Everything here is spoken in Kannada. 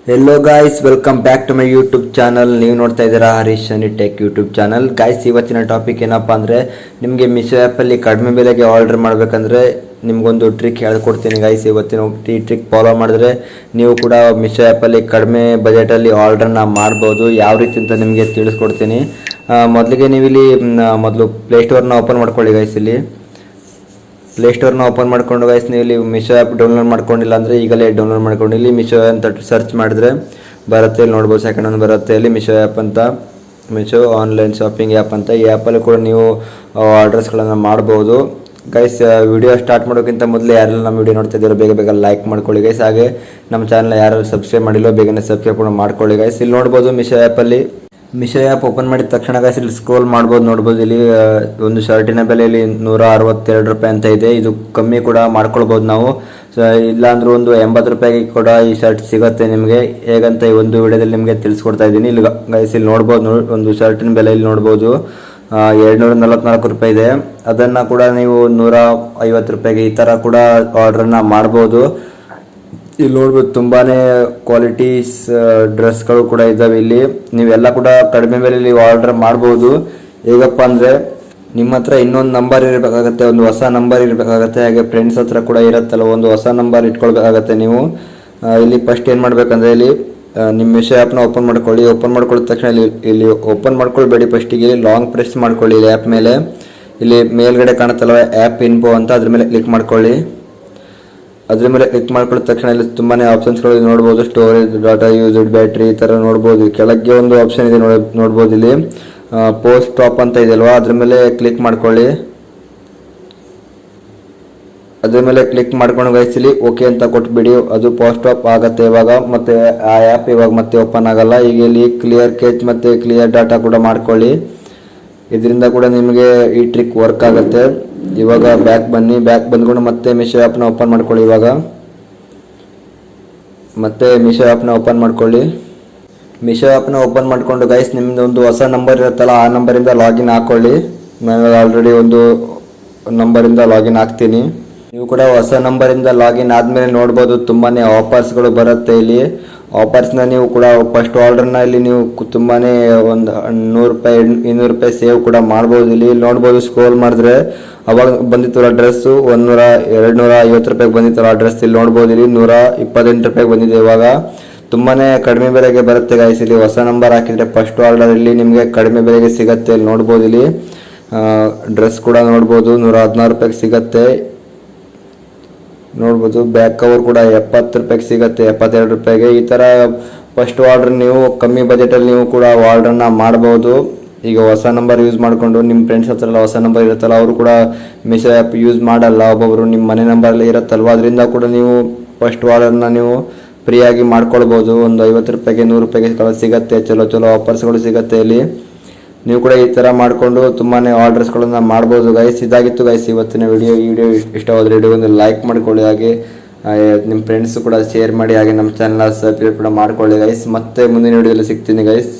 Hello guys, welcome back to my YouTube channel. ನೀವು ನೋಡ್ತಾ ಇದ್ದೀರಾ Harish Shani tech YouTube channel. Guys, ಇವತ್ತಿನ ಟಾಪಿಕ್ ಏನಪ್ಪ ಅಂದರೆ, ನಿಮಗೆ ಮಿಶೋ ಆ್ಯಪಲ್ಲಿ ಕಡಿಮೆ ಬೆಲೆಗೆ ಆರ್ಡರ್ ಮಾಡಬೇಕಂದ್ರೆ ನಿಮಗೊಂದು ಟ್ರಿಕ್ ಹೇಳ್ಕೊಡ್ತೀನಿ ಗಾಯ್ಸ್. ಇವತ್ತಿನ ಈ ಟ್ರಿಕ್ ಫಾಲೋ ಮಾಡಿದ್ರೆ ನೀವು ಕೂಡ ಮಿಶೋ ಆ್ಯಪಲ್ಲಿ ಕಡಿಮೆ ಬಜೆಟಲ್ಲಿ ಆರ್ಡ್ರನ್ನ ಮಾಡ್ಬೋದು. ಯಾವ ರೀತಿ ಅಂತ ನಿಮಗೆ ತಿಳಿಸ್ಕೊಡ್ತೀನಿ. ಮೊದಲಿಗೆ ನೀವು ಇಲ್ಲಿ ಮೊದಲು ಪ್ಲೇಸ್ಟೋರ್ನ ಓಪನ್ ಮಾಡ್ಕೊಳ್ಳಿ ಗಾಯ್ಸ್. ಇಲ್ಲಿ ಪ್ಲೇಸ್ಟೋರ್ನ ಓಪನ್ ಮಾಡ್ಕೊಂಡು ಗೈಸ್, ನೀವು ಇಲ್ಲಿ ಮಿಶೋ ಆ್ಯಪ್ ಡೌನ್ಲೋಡ್ ಮಾಡ್ಕೊಂಡಿಲ್ಲ ಅಂದರೆ ಈಗಲೇ ಡೌನ್ಲೋಡ್ ಮಾಡ್ಕೊಂಡು ಇಲ್ಲಿ ಮಿಶೋ ಅಂತ ಸರ್ಚ್ ಮಾಡಿದ್ರೆ ಬರುತ್ತೆ. ಇಲ್ಲಿ ನೋಡ್ಬೋದು, ಸೆಕೆಂಡ್ ಒಂದು ಬರುತ್ತೆ ಇಲ್ಲಿ ಮಿಶೋ ಆ್ಯಪ್ ಅಂತ, ಮಿಶೋ ಆನ್ಲೈನ್ ಶಾಪಿಂಗ್ ಆ್ಯಪ್ ಅಂತ. ಈ ಆ್ಯಪಲ್ಲಿ ಕೂಡ ನೀವು ಆರ್ಡರ್ಸ್ಗಳನ್ನು ಮಾಡ್ಬೋದು ಗೈಸ್. ವಿಡಿಯೋ ಸ್ಟಾರ್ಟ್ ಮಾಡೋಕ್ಕಿಂತ ಮೊದಲು ಯಾರೆಲ್ಲ ನಮ್ಮ ವಿಡಿಯೋ ನೋಡ್ತಾ ಇದ್ದೀರೋ ಬೇಗ ಬೇಗ ಲೈಕ್ ಮಾಡ್ಕೊಳ್ಳಿ ಗೈಸ್. ಹಾಗೆ ನಮ್ಮ ಚಾನಲ್ ಯಾರು ಸಬ್ಸ್ಕ್ರೈಬ್ ಮಾಡಿಲ್ಲೋ ಬೇಗನೆ ಸಬ್ಸ್ಕ್ರೈಬ್ ಕೂಡ ಮಾಡ್ಕೊಳ್ಳಿ ಗೈಸ್. ಇಲ್ಲಿ ನೋಡ್ಬೋದು ಮಿಶೋ ಆ್ಯಪಲ್ಲಿ ಮಿಶೋ ಆ್ಯಪ್ ಓಪನ್ ಮಾಡಿದ ತಕ್ಷಣ ಗಾಯ್ಸ್ ಇಲ್ಲಿ ಸ್ಕ್ರೋಲ್ ಮಾಡ್ಬೋದು. ನೋಡ್ಬೋದು ಇಲ್ಲಿ ಒಂದು ಶರ್ಟಿನ ಬೆಲೆ ಇಲ್ಲಿ 162 ರೂಪಾಯಿ ಅಂತ ಇದೆ. ಇದು ಕಮ್ಮಿ ಕೂಡ ಮಾಡ್ಕೊಳ್ಬೋದು ನಾವು. ಇಲ್ಲಾಂದ್ರೂ ಒಂದು 80 ರೂಪಾಯಿಗೆ ಕೂಡ ಈ ಶರ್ಟ್ ಸಿಗುತ್ತೆ ನಿಮಗೆ. ಹೇಗಂತ ಈ ಒಂದು ವಿಡಿಯೋದಲ್ಲಿ ನಿಮಗೆ ತಿಳಿಸ್ಕೊಡ್ತಾ ಇದ್ದೀನಿ. ಇಲ್ಲಿ ಗೈಸ್ ಇಲ್ಲಿ ನೋಡ್ಬೋದು, ಒಂದು ಶರ್ಟಿನ ಬೆಲೆ ಇಲ್ಲಿ ನೋಡ್ಬೋದು 244 ರೂಪಾಯಿ ಇದೆ. ಅದನ್ನು ಕೂಡ ನೀವು 150 ರೂಪಾಯಿಗೆ ಈ ಥರ ಕೂಡ ಆರ್ಡ್ರನ್ನ ಮಾಡ್ಬೋದು. ಇಲ್ಲಿ ನೋಡ್ಬೋದು ತುಂಬಾ ಕ್ವಾಲಿಟೀಸ್ ಡ್ರೆಸ್ಗಳು ಕೂಡ ಇದ್ದಾವೆ. ಇಲ್ಲಿ ನೀವೆಲ್ಲ ಕೂಡ ಕಡಿಮೆ ಬೆಲೆಯಲ್ಲಿ ಆರ್ಡರ್ ಮಾಡ್ಬೋದು. ಹೇಗಪ್ಪ ಅಂದರೆ, ನಿಮ್ಮ ಹತ್ರ ಇನ್ನೊಂದು ನಂಬರ್ ಇರಬೇಕಾಗತ್ತೆ, ಒಂದು ಹೊಸ ನಂಬರ್ ಇರಬೇಕಾಗತ್ತೆ. ಹಾಗೆ ಫ್ರೆಂಡ್ಸ್ ಹತ್ರ ಕೂಡ ಇರುತ್ತಲ್ಲ, ಒಂದು ಹೊಸ ನಂಬರ್ ಇಟ್ಕೊಳ್ಬೇಕಾಗತ್ತೆ ನೀವು. ಇಲ್ಲಿ ಫಸ್ಟ್ ಏನು ಮಾಡಬೇಕಂದ್ರೆ, ಇಲ್ಲಿ ನಿಮ್ಮ ಮಿಶೋ ಆ್ಯಪ್ನ ಓಪನ್ ಮಾಡ್ಕೊಳ್ಳಿ. ಓಪನ್ ಮಾಡ್ಕೊಳ್ಳಿದ ತಕ್ಷಣ ಇಲ್ಲಿ ಓಪನ್ ಮಾಡ್ಕೊಳ್ಬೇಡಿ, ಫಸ್ಟಿಗೆ ಇಲ್ಲಿ ಲಾಂಗ್ ಪ್ರೆಸ್ ಮಾಡ್ಕೊಳ್ಳಿ. ಇಲ್ಲಿ ಆ್ಯಪ್ ಮೇಲೆ ಇಲ್ಲಿ ಮೇಲ್ಗಡೆ ಕಾಣುತ್ತಲ್ಲ ಆ್ಯಪ್ ಇನ್ಫೋ ಅಂತ, ಅದ್ರ ಮೇಲೆ ಕ್ಲಿಕ್ ಮಾಡ್ಕೊಳ್ಳಿ. ಅದ್ರ ಮೇಲೆ ಕ್ಲಿಕ್ ಮಾಡ್ಕೊಳ್ಳಿದ ತಕ್ಷಣ ಇಲ್ಲಿ ತುಂಬಾ ಆಪ್ಷನ್ಸ್ಗಳು ನೋಡ್ಬೋದು. ಸ್ಟೋರೇಜ್, ಡಾಟಾ ಯೂಸ್ಡ್, ಬ್ಯಾಟ್ರಿ, ಈ ಥರ ನೋಡ್ಬೋದು. ಕೆಳಗೆ ಒಂದು ಆಪ್ಷನ್ ಇದೆ ನೋಡ್ಬೋದು. ಇಲ್ಲಿ ಪೋಸ್ಟ್ ಸ್ಟಾಪ್ ಅಂತ ಇದೆ ಅಲ್ವಾ, ಅದ್ರ ಮೇಲೆ ಕ್ಲಿಕ್ ಮಾಡ್ಕೊಳ್ಳಿ. ಅದ್ರ ಮೇಲೆ ಕ್ಲಿಕ್ ಮಾಡ್ಕೊಂಡು ಗೈಸ್ ಇಲ್ಲಿ ಓಕೆ ಅಂತ ಕೊಟ್ಬಿಡಿ. ಅದು ಪೋಸ್ಟ್ ಸ್ಟಾಪ್ ಆಗುತ್ತೆ ಇವಾಗ. ಮತ್ತೆ ಆ ಆ್ಯಪ್ ಇವಾಗ ಮತ್ತೆ ಓಪನ್ ಆಗಲ್ಲ. ಈಗ ಇಲ್ಲಿ ಕ್ಲಿಯರ್ ಕೇಚ್ ಮತ್ತು ಕ್ಲಿಯರ್ ಡಾಟಾ ಕೂಡ ಮಾಡ್ಕೊಳ್ಳಿ. ಇದರಿಂದ ಕೂಡ ನಿಮಗೆ ಈ ಟ್ರಿಕ್ ವರ್ಕ್ ಆಗುತ್ತೆ. ಇವಾಗ ಬ್ಯಾಕ್ ಬನ್ನಿ. ಬ್ಯಾಕ್ ಬಂದ್ಕೊಂಡು ಮತ್ತೆ ಮಿಶೋ ಆ್ಯಪ್ನ ಓಪನ್ ಮಾಡ್ಕೊಳ್ಳಿ. ಇವಾಗ ಮತ್ತೆ ಮಿಶೋ ಆ್ಯಪ್ನ ಓಪನ್ ಮಾಡ್ಕೊಳ್ಳಿ. ಮಿಶೋ ಆ್ಯಪ್ನ ಓಪನ್ ಮಾಡಿಕೊಂಡು ಗೈಸ್, ನಿಮ್ಮದು ಒಂದು ಹೊಸ ನಂಬರ್ ಇರುತ್ತಲ್ಲ, ಆ ನಂಬರಿಂದ ಲಾಗಿನ್ ಹಾಕ್ಕೊಳ್ಳಿ. ನಾನು ಆಲ್ರೆಡಿ ಒಂದು ನಂಬರಿಂದ ಲಾಗಿನ್ ಆಗ್ತೀನಿ. ನೀವು ಕೂಡ ಹೊಸ ನಂಬರಿಂದ ಲಾಗಿನ್ ಆದಮೇಲೆ ನೋಡ್ಬೋದು ತುಂಬಾ ಆಫರ್ಸ್ಗಳು ಬರುತ್ತೆ. ಇಲ್ಲಿ ಆಫರ್ಸ್ನ ನೀವು ಕೂಡ ಫಸ್ಟ್ ಆರ್ಡರ್ನ ಇಲ್ಲಿ ನೀವು ತುಂಬಾ ಒಂದು 100 ರೂಪಾಯಿ 200 ರೂಪಾಯಿ ಸೇವ್ ಕೂಡ ಮಾಡ್ಬೋದು. ಇಲ್ಲಿ ನೋಡ್ಬೋದು, ಸ್ಕ್ರೋಲ್ ಮಾಡಿದ್ರೆ ಅವಾಗ ಬಂದಿತ್ತಲ್ಲ ಡ್ರೆಸ್ಸು 250 ರೂಪಾಯಿಗೆ ಬಂದಿತ್ತಲ್ಲ ಆ ಡ್ರೆಸ್. ಇಲ್ಲಿ ನೋಡ್ಬೋದು, ಇಲ್ಲಿ 128 ರೂಪಾಯಿಗೆ ಬಂದಿದೆ. ಇವಾಗ ತುಂಬಾ ಕಡಿಮೆ ಬೆಲೆಗೆ ಬರುತ್ತೆ ಗಾಯ್ಸ್. ಇಲ್ಲಿ ಹೊಸ ನಂಬರ್ ಹಾಕಿದರೆ ಫಸ್ಟ್ ಆರ್ಡರ್ ಇಲ್ಲಿ ನಿಮಗೆ ಕಡಿಮೆ ಬೆಲೆಗೆ ಸಿಗುತ್ತೆ. ಇಲ್ಲಿ ನೋಡ್ಬೋದು, ಇಲ್ಲಿ ಡ್ರೆಸ್ ಕೂಡ ನೋಡ್ಬೋದು 116 ರೂಪಾಯಿಗೆ ಸಿಗುತ್ತೆ. ನೋಡ್ಬೋದು ಬ್ಯಾಕ್ ಕವರ್ ಕೂಡ 70 ರೂಪಾಯಿಗೆ ಸಿಗುತ್ತೆ, 72 ರೂಪಾಯಿಗೆ. ಈ ಥರ ಫಸ್ಟ್ ಆರ್ಡರ್ ನೀವು ಕಮ್ಮಿ ಬಜೆಟಲ್ಲಿ ನೀವು ಕೂಡ ಆರ್ಡ್ರನ್ನ ಮಾಡ್ಬೋದು. ಈಗ ಹೊಸ ನಂಬರ್ ಯೂಸ್ ಮಾಡಿಕೊಂಡು ನಿಮ್ಮ ಫ್ರೆಂಡ್ಸ್ ಹತ್ರ ಎಲ್ಲ ಹೊಸ ನಂಬರ್ ಇರುತ್ತಲ್ಲ, ಅವರು ಕೂಡ ಮಿಶೋ ಆ್ಯಪ್ ಯೂಸ್ ಮಾಡಲ್ಲ, ಒಬ್ಬೊಬ್ಬರು ನಿಮ್ಮ ಮನೆ ನಂಬರಲ್ಲಿ ಇರುತ್ತಲ್ವ, ಅದರಿಂದ ಕೂಡ ನೀವು ಫಸ್ಟ್ ಆರ್ಡರ್ನ ನೀವು ಫ್ರೀಯಾಗಿ ಮಾಡ್ಕೊಳ್ಬೋದು. ಒಂದು 50 ರೂಪಾಯಿಗೆ 100 ರೂಪಾಯಿಗೆ ಸಿಗುತ್ತೆ. ಚಲೋ ಆಫರ್ಸ್ಗಳು ಸಿಗುತ್ತೆ ಇಲ್ಲಿ. ನೀವು ಕೂಡ ಈ ಥರ ಮಾಡಿಕೊಂಡು ತುಂಬಾ ಆರ್ಡರ್ಸ್ಗಳನ್ನು ಮಾಡ್ಬೋದು ಗೈಸ್. ಇದಾಗಿತ್ತು ಗೈಸ್ ಇವತ್ತಿನ ವಿಡಿಯೋ. ಈ ವಿಡಿಯೋ ಇಷ್ಟವಾದರೆ ವಿಡಿಯೋಗೊಂದು ಲೈಕ್ ಮಾಡ್ಕೊಳ್ಳಿ. ಹಾಗೆ ನಿಮ್ಮ ಫ್ರೆಂಡ್ಸು ಕೂಡ ಶೇರ್ ಮಾಡಿ. ಹಾಗೆ ನಮ್ಮ ಚಾನಲ್ನ ಸಬ್ಸ್ಕ್ರೈಬ್ ಕೂಡ ಮಾಡ್ಕೊಳ್ಳಿ ಗೈಸ್. ಮತ್ತೆ ಮುಂದಿನ ವಿಡಿಯೋದಲ್ಲಿ ಸಿಗ್ತೀನಿ ಗೈಸ್.